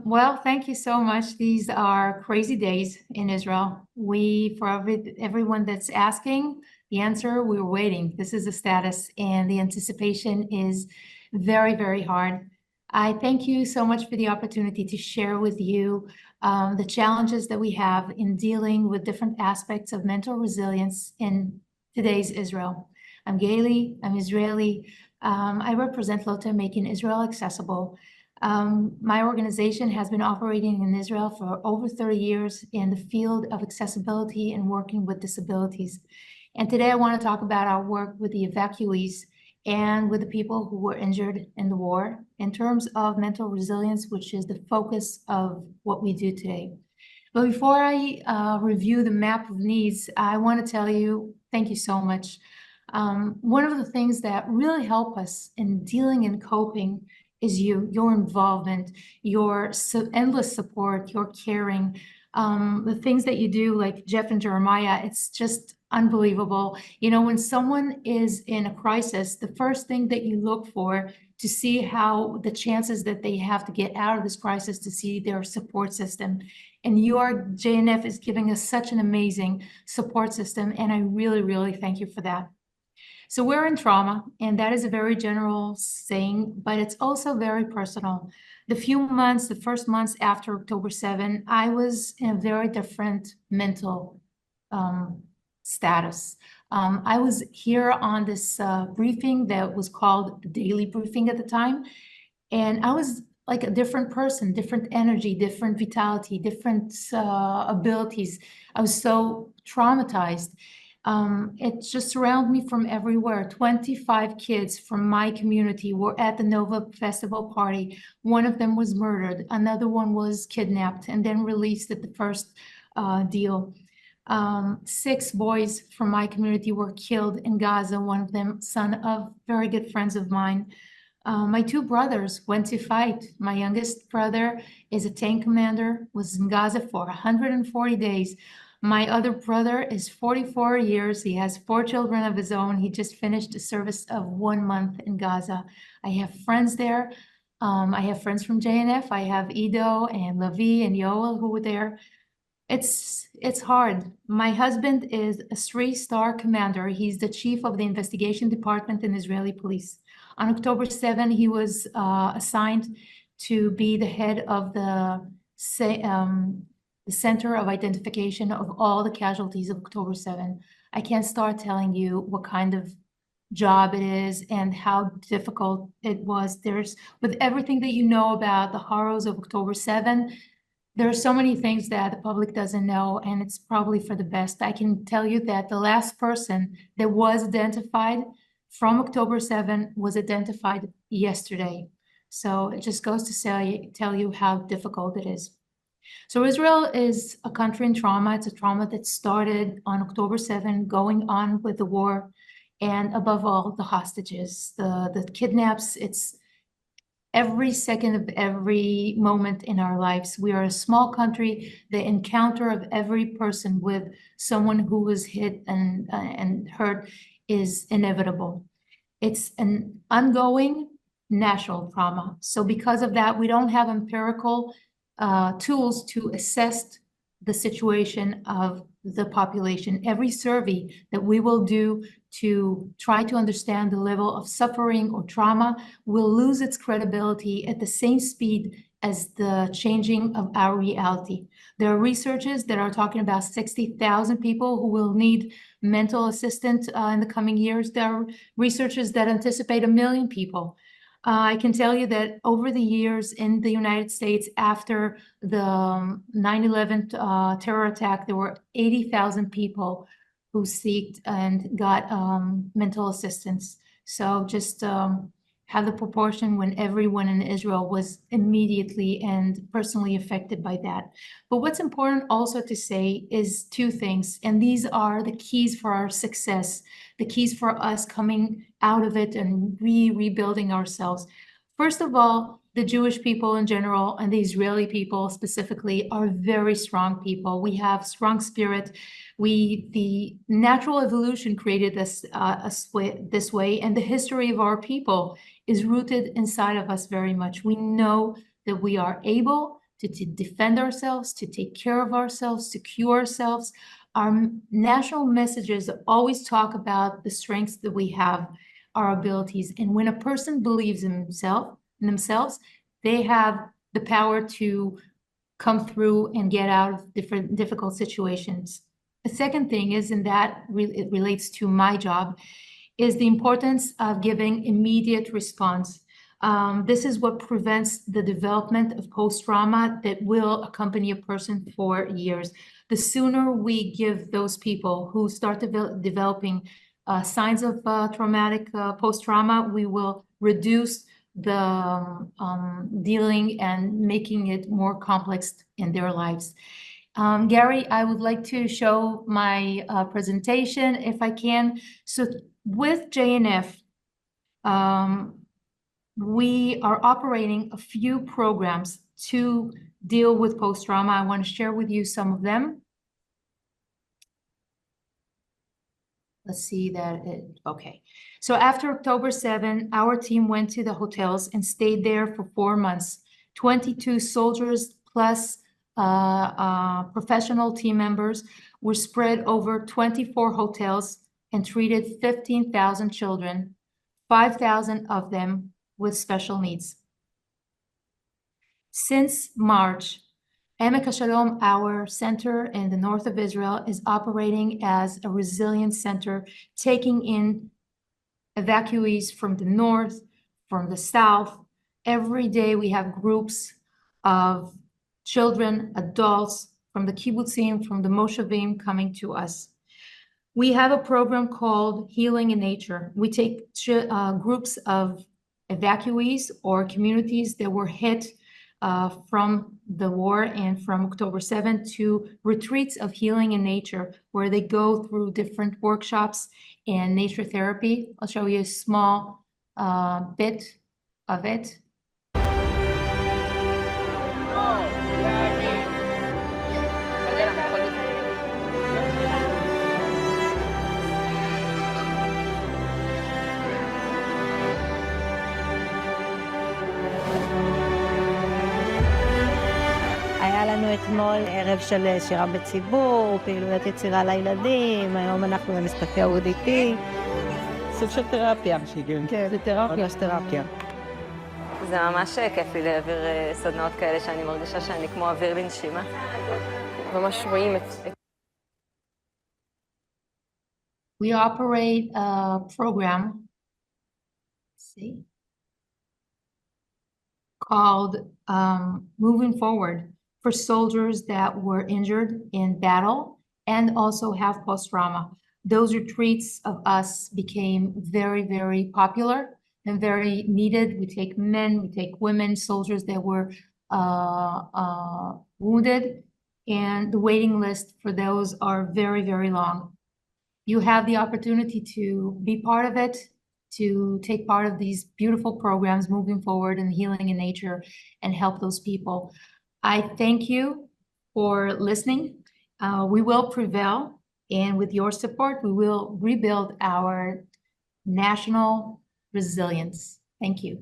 Well, thank you so much. These are crazy days in Israel. For everyone that's asking, the answer, we're waiting. This is the status, and the anticipation is very, very hard. I thank you so much for the opportunity to share with you the challenges that we have in dealing with different aspects of mental resilience in today's Israel. I'm Gaylee, I'm Israeli. I represent Lota, making Israel accessible. My organization has been operating in Israel for over 30 years in the field of accessibility and working with disabilities. And today I want to talk about our work with the evacuees and with the people who were injured in the war in terms of mental resilience, which is the focus of what we do today. But before I review the map of needs, I want to tell you, thank you so much. One of the things that really help us in dealing and coping is your involvement, your endless support, your caring, the things that you do, like Jeff and Jeremiah. It's just unbelievable. You know, when someone is in a crisis, the first thing that you look for to see how the chances that they have to get out of this crisis, to see their support system. And your JNF is giving us such an amazing support system, and I really, really thank you for that. So we're in trauma, and that is a very general saying, but it's also very personal. The first months after October 7, I was in a very different mental status. I was here on this briefing that was called the daily briefing at the time, and I was like a different person, different energy, different vitality, different abilities. I was so traumatized. It just surrounded me from everywhere. 25 kids from my community were at the Nova Festival party. One of them was murdered. Another one was kidnapped and then released at the first deal. 6 boys from my community were killed in Gaza. One of them, son of very good friends of mine. My 2 brothers went to fight. My youngest brother is a tank commander, was in Gaza for 140 days. My other brother is 44 years. He has 4 children of his own. He just finished a service of 1 month in Gaza. I have friends there. I have friends from JNF. I have Ido and Lavi and Yoel who were there. It's hard. My husband is a 3-star commander. He's the chief of the investigation department in Israeli police. On October 7, he was assigned to be the head of the Center of Identification of all the casualties of October 7. I can't start telling you what kind of job it is and how difficult it was. With everything that you know about the horrors of October 7, there are so many things that the public doesn't know, and it's probably for the best. I can tell you that the last person that was identified from October 7 was identified yesterday. So it just goes to tell you how difficult it is. So Israel is a country in trauma. It's a trauma that started on October 7, going on with the war, and above all, the hostages, the kidnaps. It's every second of every moment in our lives. We are a small country. The encounter of every person with someone who was hit and hurt is inevitable. It's an ongoing national trauma. So because of that, we don't have empirical tools to assess the situation of the population. Every survey that we will do to try to understand the level of suffering or trauma will lose its credibility at the same speed as the changing of our reality. There are researchers that are talking about 60,000 people who will need mental assistance in the coming years. There are researchers that anticipate 1 million people. I can tell you that over the years in the United States, after the 9/11 terror attack, there were 80,000 people who sought and got mental assistance. So just have the proportion when everyone in Israel was immediately and personally affected by that. But what's important also to say is 2 things, and these are the keys for our success, the keys for us coming out of it and rebuilding ourselves. First of all, the Jewish people in general and the Israeli people specifically are very strong people. We have strong spirit. The natural evolution created us this way, and the history of our people is rooted inside of us very much. We know that we are able to defend ourselves, to take care of ourselves, to cure ourselves. Our national messages always talk about the strengths that we have, our abilities. And when a person believes in themselves, they have the power to come through and get out of different difficult situations. The second thing is, and that it relates to my job, is the importance of giving immediate response. This is what prevents the development of post-trauma that will accompany a person for years. The sooner we give those people who start developing signs of traumatic post-trauma, we will reduce the dealing and making it more complex in their lives. Gary, I would like to show my presentation if I can. So with JNF, we are operating a few programs to deal with post-trauma. I want to share with you some of them. Let's see that okay. So after October 7, our team went to the hotels and stayed there for 4 months. 22 soldiers plus professional team members were spread over 24 hotels and treated 15,000 children, 5,000 of them with special needs. Since March, Emek HaShalom, our center in the north of Israel, is operating as a resilience center, taking in evacuees from the north, from the south. Every day we have groups of children, adults from the kibbutzim, from the moshavim coming to us. We have a program called Healing in Nature. We take groups of evacuees or communities that were hit from the war and from October 7th to retreats of healing in nature, where they go through different workshops and nature therapy. I'll show you a small bit of it. היה לנו אתמול ערב של שירה בציבור, פעילויות יצירה לילדים, היום אנחנו במשחקי אודיטי. סוג של תרפיה. כן, זה תרפיה, תרפיה. זה ממש כיף לי להעביר סדנאות כאלה שאני מרגישה שאני כמו אוויר לנשימה. ממש רואים את... We operate a program, called Moving Forward, for soldiers that were injured in battle and also have post-trauma. Those retreats of us became very, very popular and very needed. We take men, we take women, soldiers that were wounded, and the waiting list for those are very, very long. You have the opportunity to be part of it, to take part of these beautiful programs moving forward and healing in nature and help those people. I thank you for listening. We will prevail, and with your support, we will rebuild our national resilience. Thank you.